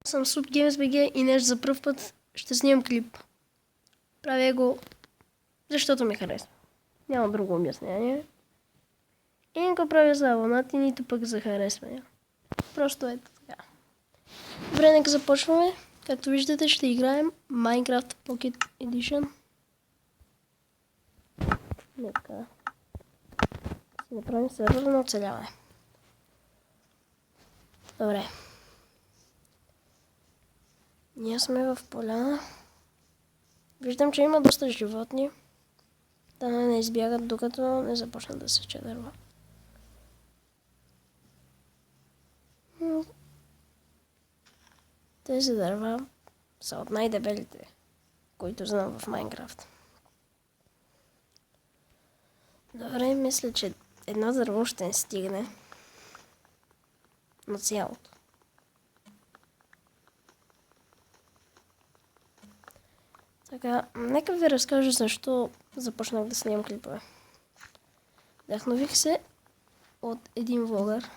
съм SupGamesBG и нещо за пръв път ще снимам клип. Правя го, защото ми харесва. Няма друго обяснение. И не го правя за абонати, нито пък за харесване. Просто ето така. Добре, нека започваме. Както виждате, ще играем Minecraft Pocket Edition. Нека си направим сервер на оцеляване. Добре. Ние сме в поляна. Виждам, че има доста животни. Да не избягат, докато не започнат да сече дърва. Тези дърва са от най-дебелите, които знам в Майнкрафт. Добре, мисля, че едно дърво ще не стигне на цялото. Така, нека ви разкажа защо започнах да снимам клипове. Вдъхнових се от един влогър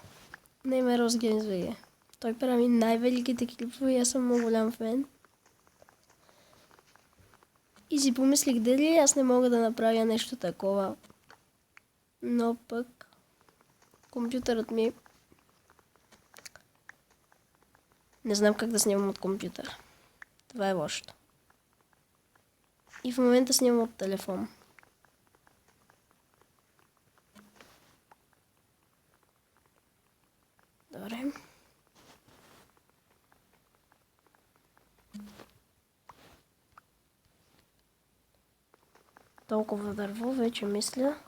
на име RosGamesBG. Той прави най-великите клипове и аз съм много голям фен. И си помислих дали аз не мога да направя нещо такова. Но пък компютърът ми... Не знам как да снимам от компютър. Това е лошото. И в момента снимам от телефон. Добре. Толкова дърво вече мисля,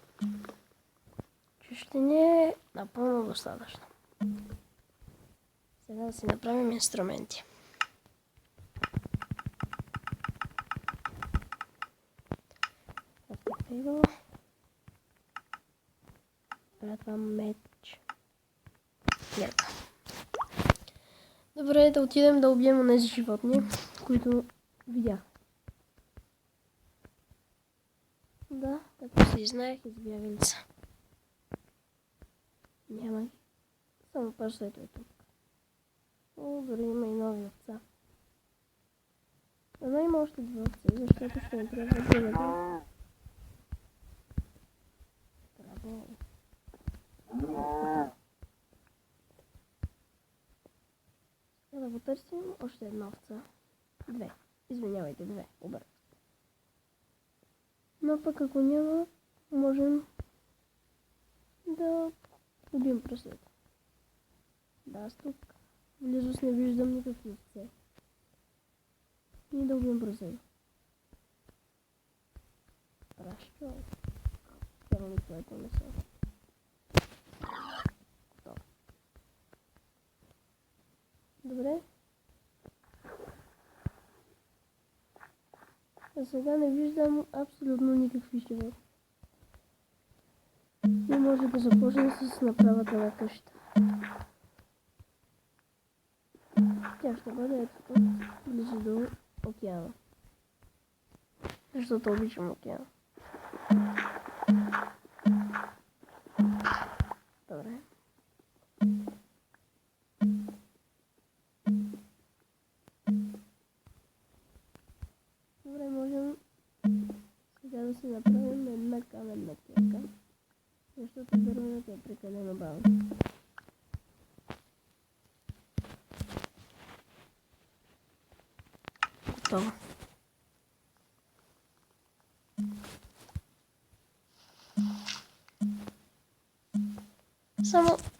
че ще ни е напълно достатъчно. Сега да си направим инструменти. Пратвам меч. Клетка. Добре, да отидем да убием тези животни, които видях. Да, както си знаех, избягали са. Няма ги. Само пасето е тук. О, дори има и нови овца. Но има още две овци, защото ще ни трябва да бъде. Браво. Да потърсим още една овца. Две. Извинявайте, две. Обърках. Но пък ако няма, можем да убием прасета. Да, аз тук в близост не виждам никакви овце. И да убием прасета. Пращо. Само което не са. Добре. А сега не виждам абсолютно никакви животни. И може да започнем с направата на къща. Тя ще бъде ето тук, близо до океана. Защото обичам океана. Добре. Добре, можем сега да си направим една каменна клетка, защото дървената е прекалено бавно. Готово.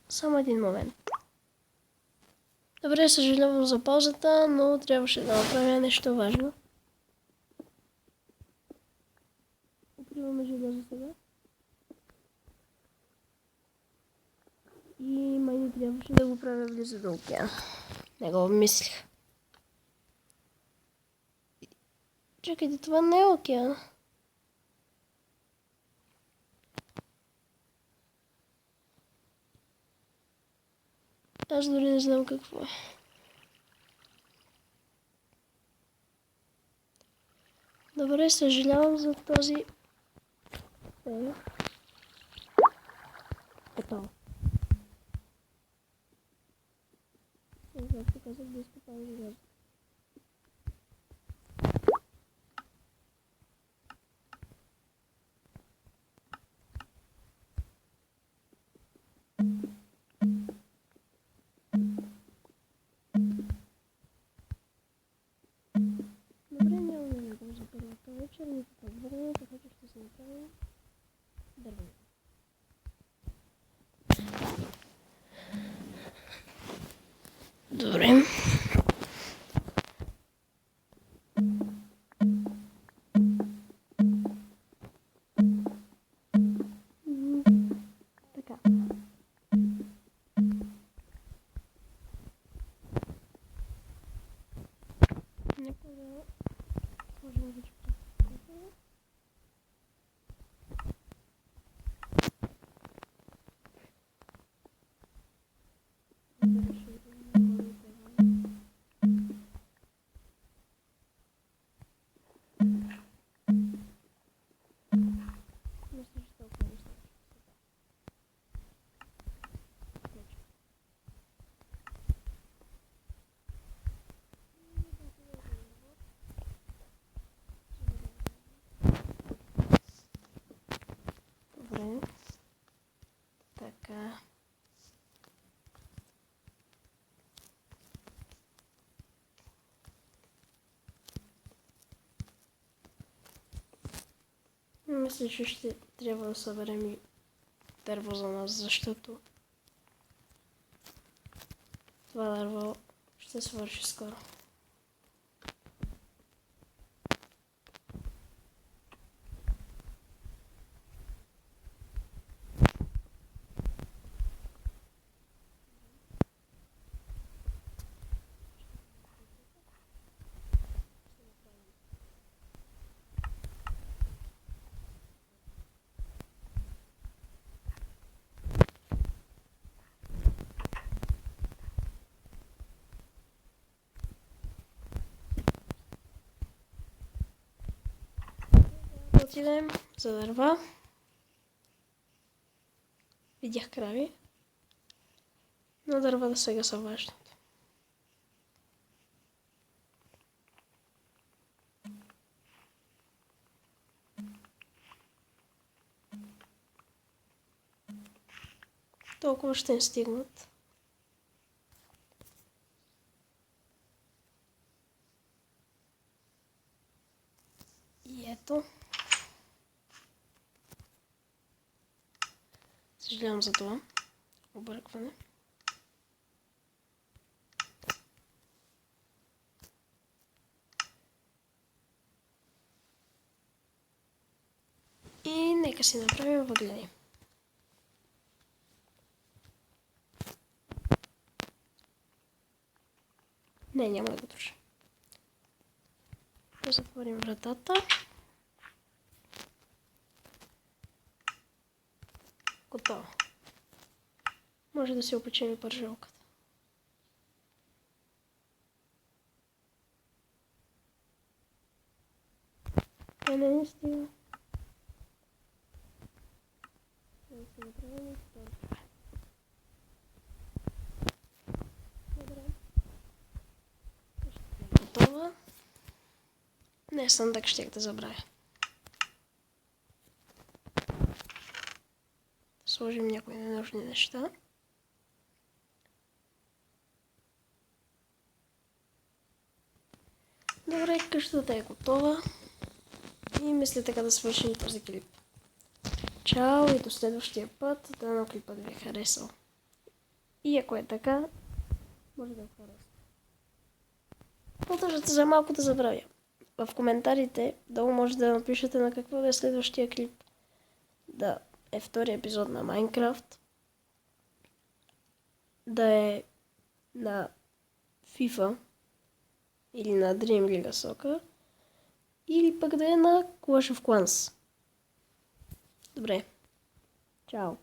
Само един момент. Добре, съжалявам за паузата, но трябваше да направя нещо важно. Откриваме желязо сега. И май не трябваше да го правя близо до океана. Не го обмислих. Чакайте, това не е океан. Аз дори не знам какво е. Добре, съжалявам за този... Готово. Както казах, да изкопавам желязо. Добре, нямаме никого за първата вечер, нито пък време, така че ще се направим дървено. Добре. Така. Нека да сложим вече пластиката. Мисля, че толкова не става. Добре. Така. Мисля, че ще трябва да съберем и дърво за нас, защото това дърво ще свърши скоро. Отидем за дърва. Видях крави, но дървата сега са важните. Толкова ще им стигнат. И ето. Съжалявам за това объркване. И нека си направим въглени. Не, няма да го туши. Да затворим вратата. Готово. Може да си опечем и пържолката. Не стига. Да си направим втората. Добре. Готова. Не, съндък щех да забравя. Сложим някои ненужни неща. Добре, къщата е готова. И мисля така да свършим този клип. Чао и до следващия път. Дано клипът ви е харесал. И ако е така, може да го харесате. Продължете за малко да забравя. В коментарите долу може да напишете на какво да е следващия клип. Да е втори епизод на Майнкрафт. Да е на FIFA или на Dream League Soccer. Или пък да е на Clash of Clans. Добре. Чао.